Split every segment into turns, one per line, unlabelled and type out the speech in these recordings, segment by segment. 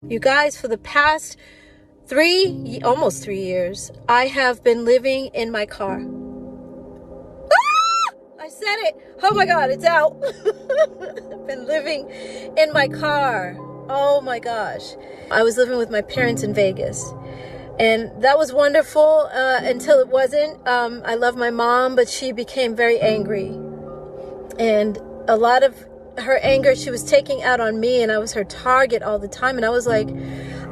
You guys, for the past almost 3 years, I have been living in my car. Ah! I said it. Oh my God, it's out. I've been living in my car. Oh my gosh. I was living with my parents in Vegas. And that was wonderful until it wasn't. I love my mom, but she became very angry. And a lot of her anger she was taking out on me, and I was her target all the time. And I was like,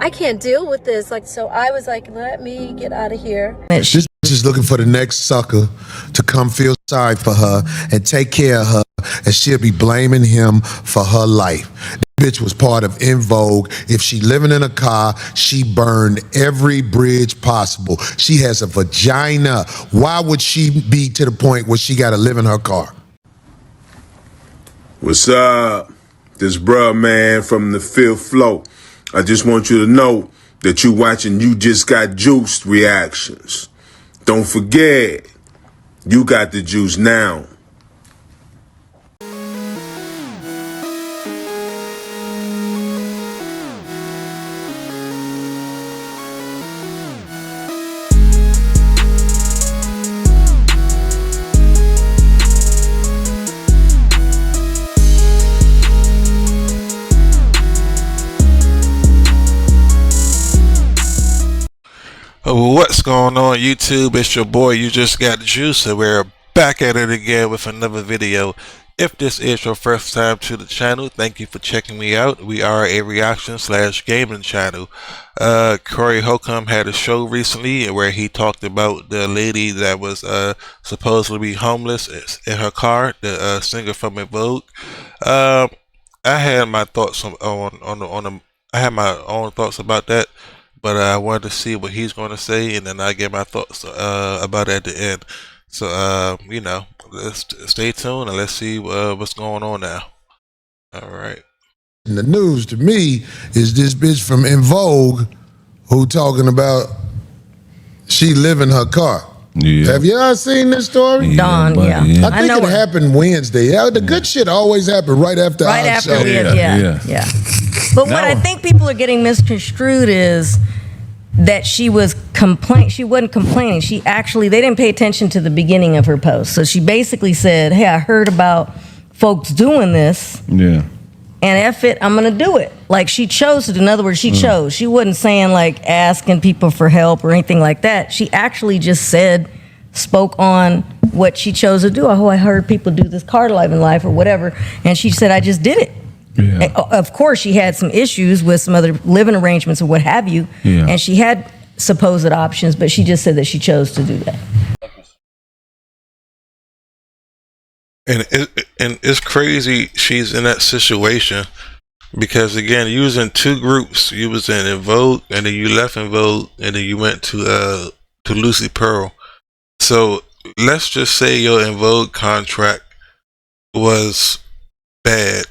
I can't deal with this. So I was like, let me get out of here.
This bitch is looking for the next sucker to come feel sorry for her and take care of her, and she'll be blaming him for her life. This bitch was part of In Vogue. If she living in a car, she burned every bridge possible. She has a vagina. Why would she be to the point where she got to live in her car?
What's up? This bruh man from the fifth floor. I just want you to know that you watching You Just Got Juiced reactions. Don't forget, you got the juice now.
What's going on YouTube? It's your boy You Just Got Juice, and we're back at it again with another video. If this is your first time to the channel, thank you for checking me out. We are a reaction / gaming channel. Corey Holcomb had a show recently where he talked about the lady that was supposedly be homeless in her car, the singer from In Vogue. I had my thoughts I had my own thoughts about that. But I wanted to see what he's going to say, and then I get my thoughts about it at the end. So, you know, let's stay tuned and let's see what's going on now. All right.
And the news to me is this bitch from In Vogue who talking about she live in her car. Yeah. Have y'all seen this story?
Dawn, yeah.
I think it happened Wednesday. The good shit always happen right after our show.
Yeah. But what I think people are getting misconstrued is that she wasn't complaining. She actually, they didn't pay attention to the beginning of her post. So she basically said, hey, I heard about folks doing this. Yeah. And F it, I'm gonna do it. Like she chose it. In other words, she chose. She wasn't saying like asking people for help or anything like that. She actually just spoke on what she chose to do. Oh, I heard people do this car living life or whatever. And she said, I just did it. Yeah. Of course, she had some issues with some other living arrangements or what have you. Yeah. And she had supposed options, but she just said that she chose to do that.
And it's crazy she's in that situation because, again, you was in two groups. You was in Vogue, and then you left In Vogue, and then you went to Lucy Pearl. So let's just say your In Vogue contract was bad.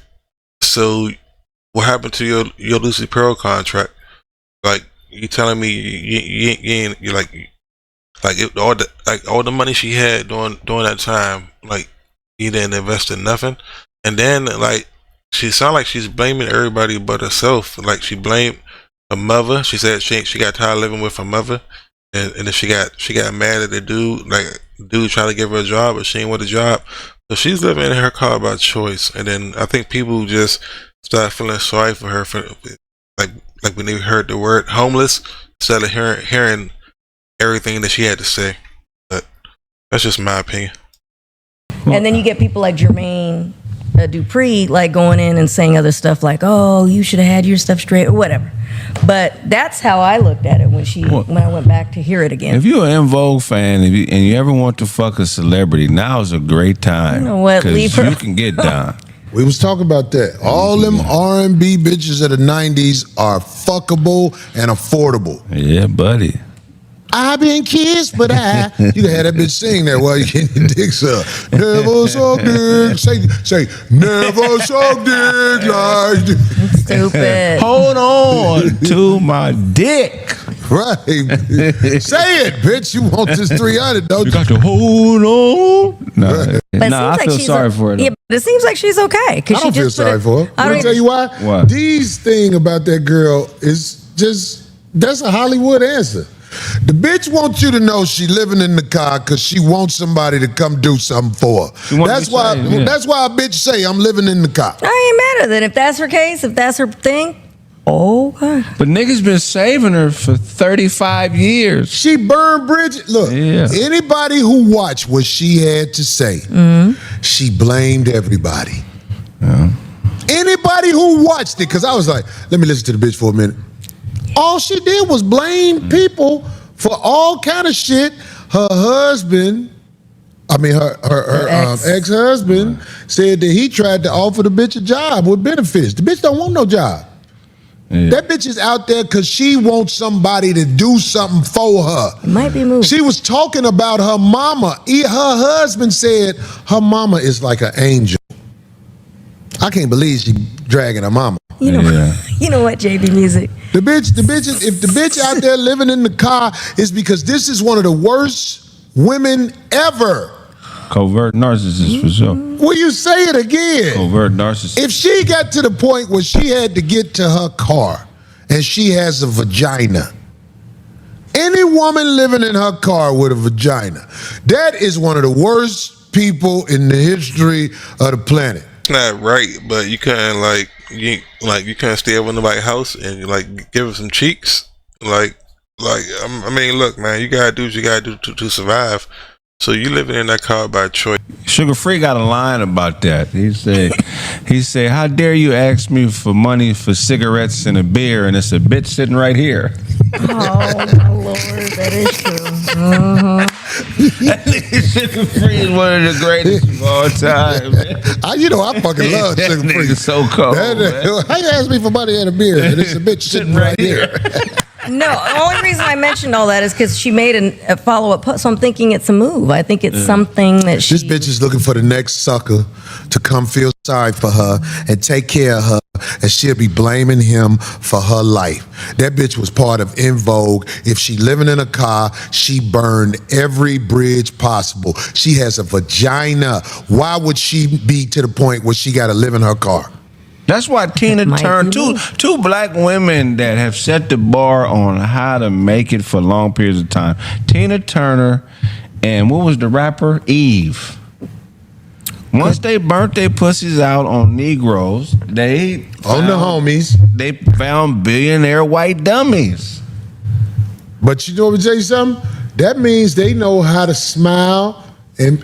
So what happened to your Lucy Pearl contract? Like you telling me you like all the money she had during that time, like you didn't invest in nothing. And then like she sound like she's blaming everybody but herself. Like she blamed her mother. She said she got tired of living with her mother, and then she got mad at the dude. Like dude tried to give her a job, but she didn't want a job. So she's living in her car by choice. And then I think people just start feeling sorry for her for like when they heard the word homeless instead of hearing everything that she had to say. But that's just my opinion.
And then you get people like Jermaine Dupree like going in and saying other stuff like, oh, you should have had your stuff straight or whatever. But that's how I looked at it when I went back to hear it again.
If you're an In Vogue fan and you ever want to fuck a celebrity, now is a great time.
You know what? Leave her.
You can get down.
We was talking about that. All them R&B bitches of the 90s are fuckable and affordable.
Yeah, buddy.
I've been kissed, but you can have that bitch sing that while you getting your dick sucked. Never suck dick. Say, never suck dick like
stupid.
Hold on to my dick.
Right. Say it, bitch. You want this 300, don't you?
You got to hold on. No,
But
I feel sorry for her.
Yeah, but it seems like she's okay.
I don't feel sorry for her. Let me tell you why.
What?
Dee's thing about that girl is just, that's a Hollywood answer. The bitch wants you to know she living in the car because she wants somebody to come do something for her. That's why a bitch say, I'm living in the car.
I ain't mad at that. If that's her case, if that's her thing, okay.
But niggas been saving her for 35 years.
She burned bridges. Look, anybody who watched what she had to say, she blamed everybody.
Yeah.
Anybody who watched it, because I was like, let me listen to the bitch for a minute. All she did was blame people for all kind of shit. Her husband, her ex-husband said that he tried to offer the bitch a job with benefits. The bitch don't want no job. Yeah. That bitch is out there because she wants somebody to do something for her.
It might be moved.
She was talking about her mama. Her husband said her mama is like an angel. I can't believe she dragging her mama.
You know what, JB Music?
If the bitch out there living in the car, it's because this is one of the worst women ever.
Covert narcissist for sure.
Will you say it again?
Covert narcissist.
If she got to the point where she had to get to her car and she has a vagina, any woman living in her car with a vagina, that is one of the worst people in the history of the planet.
Not right, but you can't you can't stay over in nobody's house and give her some cheeks. I mean, look, man, you gotta do what you gotta do to survive. So you living in that car by choice.
Sugar Free got a line about that. He said, how dare you ask me for money for cigarettes and a beer, and it's a bitch sitting right here.
Oh my Lord, that is true.
Sugar Free is one of the greatest of all time, man.
I fucking love Sugar Free.
So cold.
How you ask me for money and a beer, and it's a bitch sitting right here.
No, the only reason I mentioned all that is because she made a follow-up post, so I'm thinking it's a move. I think it's something that
This bitch is looking for the next sucker to come feel sorry for her and take care of her, and she'll be blaming him for her life. That bitch was part of In Vogue. If she living in a car, she burned every bridge possible. She has a vagina. Why would she be to the point where she got to live in her car?
That's why Tina Turner, two black women that have set the bar on how to make it for long periods of time. Tina Turner and what was the rapper? Eve. Once they burnt their pussies out on Negroes, on the
homies,
they found billionaire white dummies.
But you know what I'm tell you something? That means they know how to smile and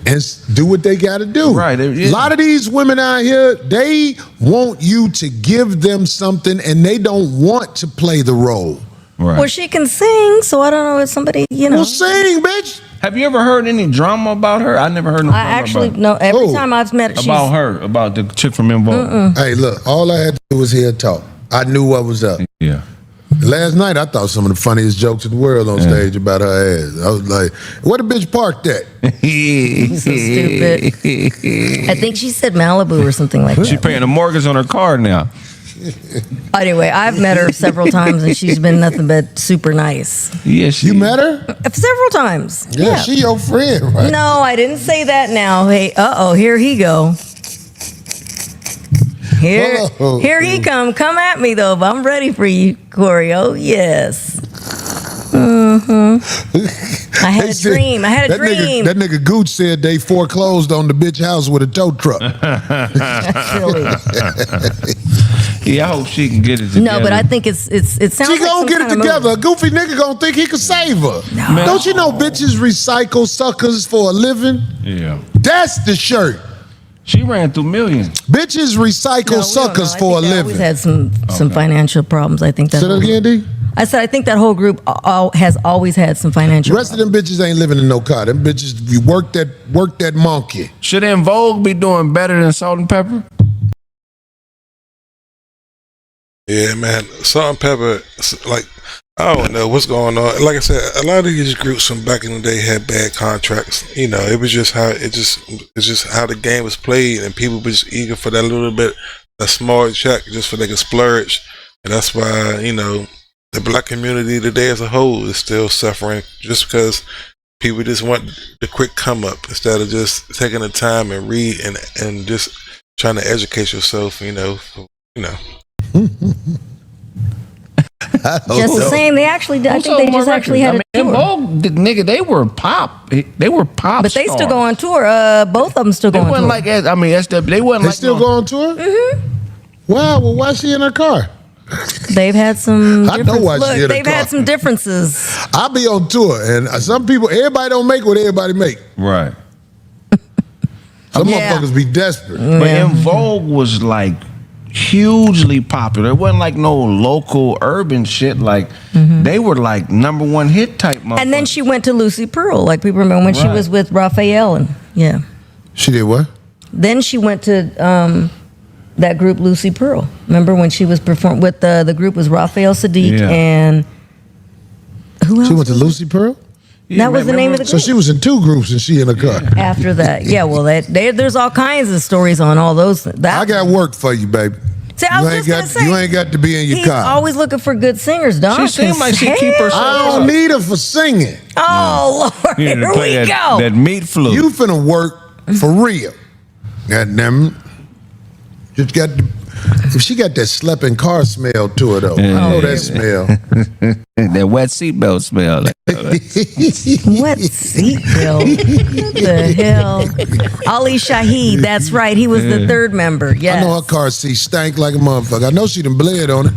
do what they got to do.
Right.
A lot of these women out here, they want you to give them something and they don't want to play the role.
Right.
Well, she can sing, so I don't know if somebody,
Well, sing, bitch.
Have you ever heard any drama about her? I never heard no drama
no. Every time I've met her,
about the chick from In Vogue.
Hey, look, all I had to do was hear her talk. I knew what was up.
Yeah.
Last night, I thought some of the funniest jokes in the world on stage about her ass. I was like, where the bitch parked at?
So stupid. I think she said Malibu or something like that.
She's paying a mortgage on her car now.
Anyway, I've met her several times and she's been nothing but super nice.
Yeah,
you met her?
Several times.
Yeah, she your friend, right?
No, I didn't say that now. Hey, here he go. Here he come. Come at me though. But I'm ready for you, Corey. Oh yes. I had a dream.
That nigga Gooch said they foreclosed on the bitch house with a tow truck.
Yeah, I hope she can get it together.
No, but I think it sounds like
she gonna get it together. A goofy nigga gonna think he can save her. No. Don't you know bitches recycle suckers for a living?
Yeah.
That's the shirt.
She ran through millions.
Bitches recycle suckers for a living.
Always had some financial problems. I think that.
Say that again, D?
I said I think that whole group has always had some financial.
The rest of them bitches ain't living in no car. Them bitches, you work that monkey.
Should In Vogue be doing better than Salt and Pepper?
Yeah, man. Salt and Pepper, I don't know what's going on. Like I said, a lot of these groups from back in the day had bad contracts. It was just it's just how the game was played, and people were just eager for that little bit, a small check, just for they could splurge, and that's why the black community today as a whole is still suffering just because people just want the quick come up instead of just taking the time and read and just trying to educate yourself.
Just the same, they actually did. I think they just actually had a tour.
Vogue, nigga, they were pop. They were pop.
But they
stars.
still go on tour. Both of them still go on tour.
They wasn't like, I mean, they wasn't
They
like
still go on tour?
Mm-hmm.
Wow, well, why is she in her car?
They've had some.
I know why she in her
they've
car.
had some differences.
I be on tour, and some people, everybody don't make what everybody make.
Right.
Some motherfuckers be desperate.
But In Vogue was like hugely popular. It wasn't like no local urban shit. Like they were like #1 hit type motherfuckers.
And then she went to Lucy Pearl. Like people remember when she was with Raphael and
She did what?
Then she went to that group Lucy Pearl. Remember when she was performing with the group was Raphael Sadiq and who else?
She went to Lucy Pearl?
That was the name of the group.
So she was in 2 groups and she in a car.
After that, well, there's all kinds of stories on all those.
I got work for you, baby.
See, I was just gonna say,
you ain't got to be in your
he's
car.
always looking for good singers, Don.
She seemed like she keep herself.
I don't need her for singing.
Oh Lord, here we go.
That meat flute.
You finna work for real. God damn it. Just got to, if she got that sleeping car smell to her though. I know that smell.
That wet seatbelt smell.
Wet seatbelt. What the hell? Ali Shaheed, that's right. He was the third member. Yes.
I know her car seat stank like a motherfucker. I know she done bled on it.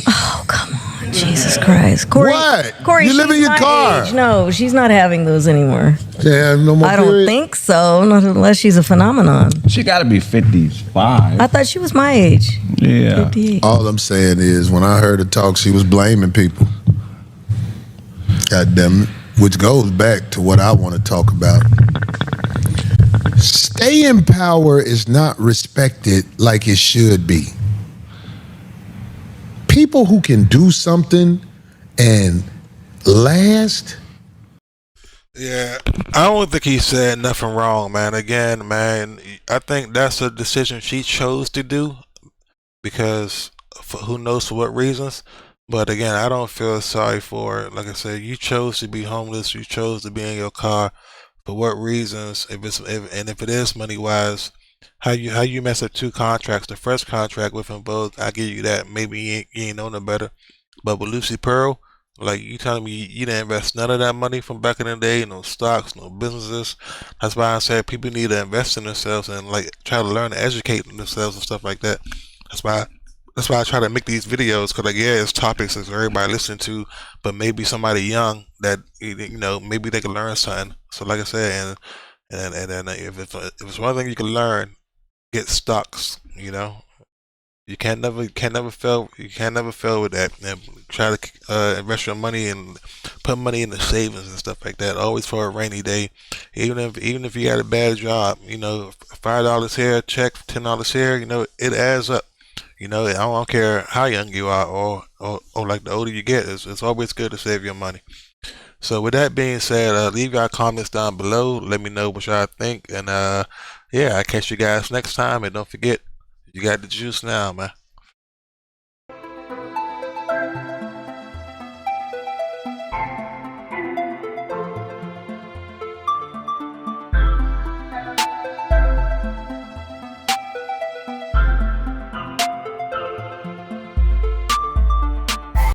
Oh, come on. Jesus Christ. Corey,
What?
Corey,
You live in
she's
your
my
age.
age. No, she's not having those anymore.
Damn, no more
I don't
period?
think so, not unless she's a phenomenon.
She got to be 55.
I thought she was my age.
Yeah.
58.
All I'm saying is when I heard her talk, she was blaming people. God damn it. Which goes back to what I want to talk about. Staying power is not respected like it should be. People who can do something and last.
Yeah, I don't think he said nothing wrong, man. Again, man, I think that's a decision she chose to do because for who knows for what reasons. But again, I don't feel sorry for it. Like I said, you chose to be homeless. You chose to be in your car. For what reasons? If it is money wise, how you mess up 2 contracts? The first contract with them both, I give you that. Maybe you ain't know no better. But with Lucy Pearl, like you telling me you didn't invest none of that money from back in the day, no stocks, no businesses. That's why I said people need to invest in themselves and like try to learn to educate themselves and stuff like that. That's why I try to make these videos because like it's topics that everybody listen to, but maybe somebody young that maybe they can learn something. So like I said, and if it's one thing you can learn, get stocks. You can't never fail. You can't never fail with that. And try to invest your money and put money in the savings and stuff like that. Always for a rainy day. Even if you got a bad job, $5 here, check $10 here. It adds up. I don't care how young you are or like the older you get. It's always good to save your money. So with that being said, leave your comments down below. Let me know what y'all think. And I'll catch you guys next time. And don't forget, you got the juice now, man.